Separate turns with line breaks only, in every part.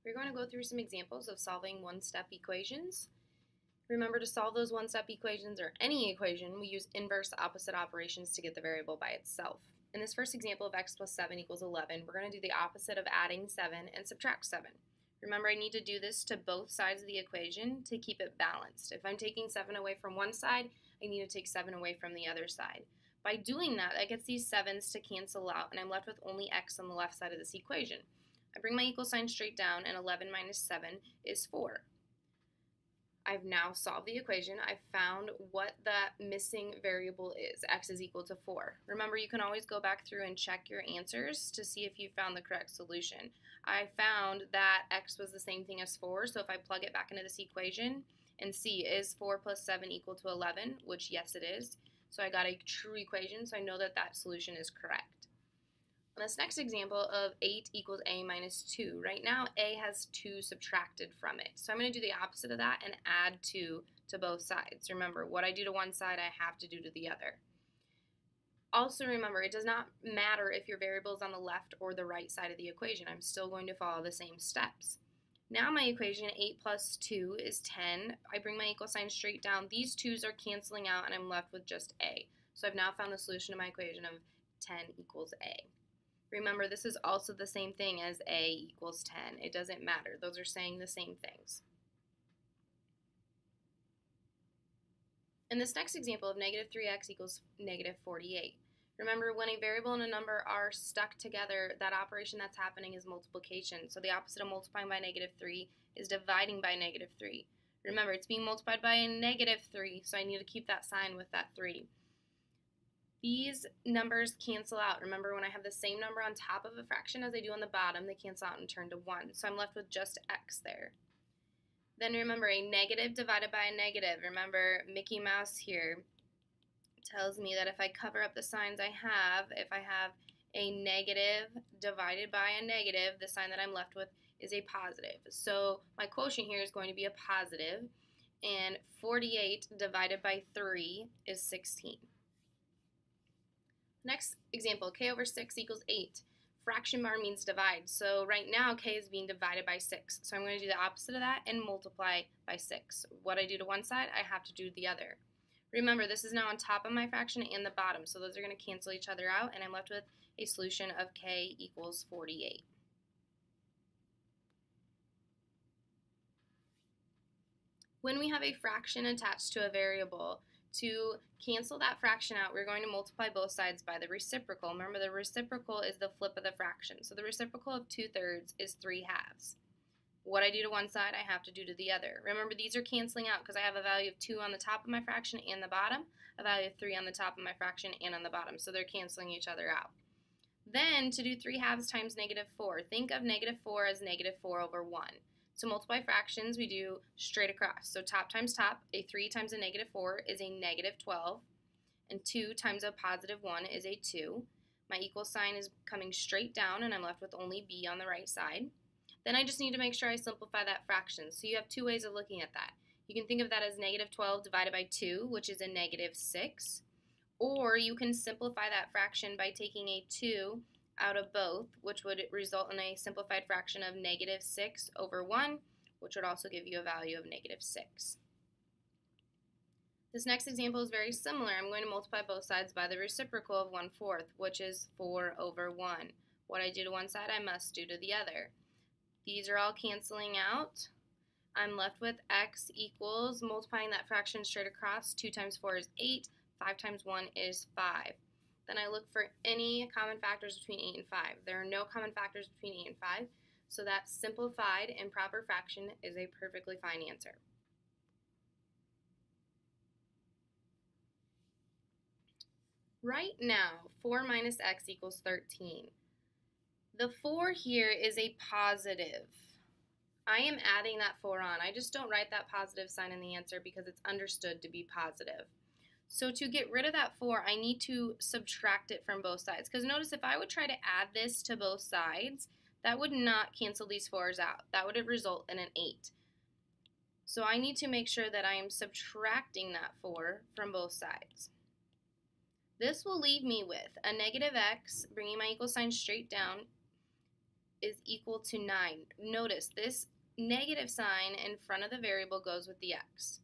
We're going to go through some examples of solving one-step equations. Remember, to solve those one-step equations or any equation, we use inverse opposite operations to get the variable by itself. In this first example of x plus 7 equals 11, we're going to do the opposite of adding 7 and subtract 7. Remember, I need to do this to both sides of the equation to keep it balanced. If I'm taking 7 away from one side, I need to take 7 away from the other side. By doing that, that gets these 7's to cancel out, and I'm left with only x on the left side of this equation. I bring my equal sign straight down, and 11 minus 7 is 4. I've now solved the equation. I've found what the missing variable is. X is equal to 4. Remember, you can always go back through and check your answers to see if you found the correct solution. I found that x was the same thing as 4, so if I plug it back into this equation and see, is 4 plus 7 equal to 11, which yes it is. So I got a true equation, so I know that that solution is correct. On this next example of 8 equals a minus 2, right now a has 2 subtracted from it. So I'm going to do the opposite of that and add 2 to both sides. Remember, what I do to one side, I have to do to the other. Also remember, it does not matter if your variable is on the left or the right side of the equation. I'm still going to follow the same steps. Now my equation, 8 plus 2 is 10. I bring my equal sign straight down. These 2's are canceling out, and I'm left with just a. So I've now found the solution to my equation of 10 equals a. Remember, this is also the same thing as a equals 10. It doesn't matter. Those are saying the same things. In this next example of negative 3x equals negative 48. Remember, when a variable and a number are stuck together, that operation that's happening is multiplication. So the opposite of multiplying by negative 3 is dividing by negative 3. Remember, it's being multiplied by a negative 3, so I need to keep that sign with that 3. These numbers cancel out. Remember, when I have the same number on top of a fraction as I do on the bottom, they cancel out and turn to 1. So I'm left with just x there. Then remember, a negative divided by a negative. Remember, Mickey Mouse here tells me that if I cover up the signs I have, if I have a negative divided by a negative, the sign that I'm left with is a positive. So my quotient here is going to be a positive, and 48 divided by 3 is 16. Next example, k over 6 equals 8. Fraction bar means divide. So right now, k is being divided by 6. So I'm going to do the opposite of that and multiply by 6. What I do to one side, I have to do to the other. Remember, this is now on top of my fraction and the bottom. So those are going to cancel each other out, and I'm left with a solution of k equals 48. When we have a fraction attached to a variable, to cancel that fraction out, we're going to multiply both sides by the reciprocal. Remember, the reciprocal is the flip of the fraction. So the reciprocal of 2/3 is 3/2. What I do to one side, I have to do to the other. Remember, these are canceling out because I have a value of 2 on the top of my fraction and the bottom, a value of 3 on the top of my fraction and on the bottom. So they're canceling each other out. Then, to do 3/2 times negative 4, think of negative 4 as negative 4 over 1. To multiply fractions, we do straight across. So top times top, a 3 times a negative 4 is a negative 12, and 2 times a positive 1 is a 2. My equal sign is coming straight down, and I'm left with only b on the right side. Then I just need to make sure I simplify that fraction. So you have two ways of looking at that. You can think of that as negative 12 divided by 2, which is a negative 6. Or you can simplify that fraction by taking a 2 out of both, which would result in a simplified fraction of negative 6 over 1, which would also give you a value of negative 6. This next example is very similar. I'm going to multiply both sides by the reciprocal of 1/4, which is 4 over 1. What I do to one side, I must do to the other. These are all canceling out. I'm left with x equals, multiplying that fraction straight across, 2 times 4 is 8, 5 times 1 is 5. Then I look for any common factors between 8 and 5. There are no common factors between 8 and 5, so that simplified and proper fraction is a perfectly fine answer. Right now, 4 minus x equals 13. The 4 here is a positive. I am adding that 4 on. I just don't write that positive sign in the answer because it's understood to be positive. So to get rid of that 4, I need to subtract it from both sides. Because notice, if I would try to add this to both sides, that would not cancel these 4's out. That would result in an 8. So I need to make sure that I am subtracting that 4 from both sides. This will leave me with a negative x, bringing my equal sign straight down, is equal to 9. Notice this negative sign in front of the variable goes with the x.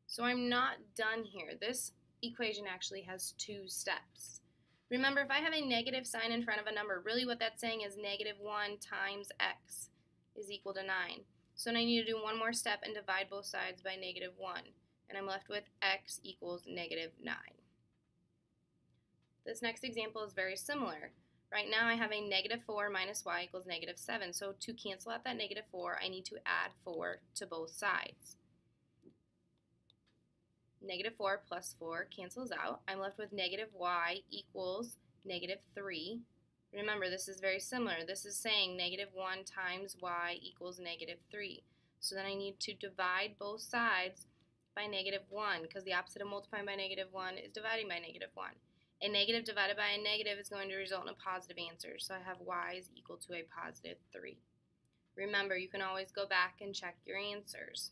So I'm not done here. This equation actually has 2 steps. Remember, if I have a negative sign in front of a number, really what that's saying is negative 1 times x is equal to 9. So now I need to do one more step and divide both sides by negative 1. And I'm left with x equals negative 9. This next example is very similar. Right now I have a negative 4 minus y equals negative 7. So to cancel out that negative 4, I need to add 4 to both sides. Negative 4 plus 4 cancels out. I'm left with negative y equals negative 3. Remember, this is very similar. This is saying negative 1 times y equals negative 3. So then I need to divide both sides by negative 1, because the opposite of multiplying by negative 1 is dividing by negative 1. A negative divided by a negative is going to result in a positive answer, so I have y is equal to a positive 3. Remember, you can always go back and check your answers.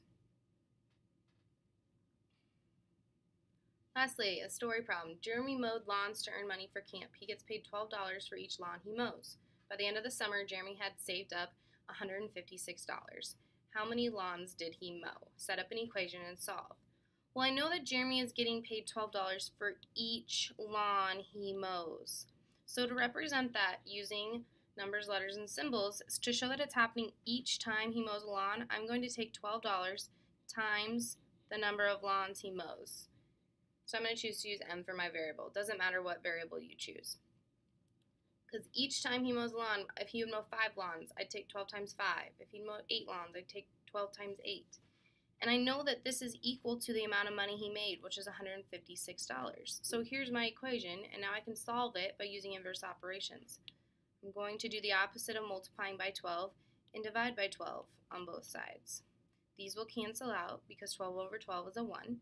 Lastly, a story problem. Jeremy mowed lawns to earn money for camp. He gets paid $12 for each lawn he mows. By the end of the summer, Jeremy had saved up $156. How many lawns did he mow? Set up an equation and solve. Well, I know that Jeremy is getting paid $12 for each lawn he mows. So to represent that using numbers, letters, and symbols, to show that it's happening each time he mows a lawn, I'm going to take $12 times the number of lawns he mows. So I'm going to choose to use m for my variable. It doesn't matter what variable you choose. Because each time he mows a lawn, if he would mow 5 lawns, I'd take 12 times 5. If he mowed 8 lawns, I'd take 12 times 8. And I know that this is equal to the amount of money he made, which is $156. So here's my equation, and now I can solve it by using inverse operations. I'm going to do the opposite of multiplying by 12 and divide by 12 on both sides. These will cancel out because 12 over 12 is a 1.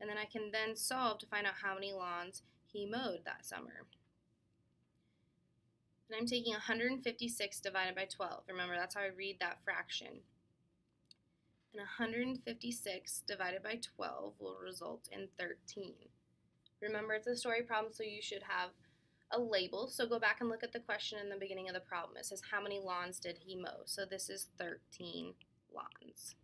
And then I can then solve to find out how many lawns he mowed that summer. And I'm taking 156 divided by 12. Remember, that's how I read that fraction. And 156 divided by 12 will result in 13. Remember, it's a story problem, so you should have a label. So go back and look at the question in the beginning of the problem. It says, how many lawns did he mow? So this is 13 lawns.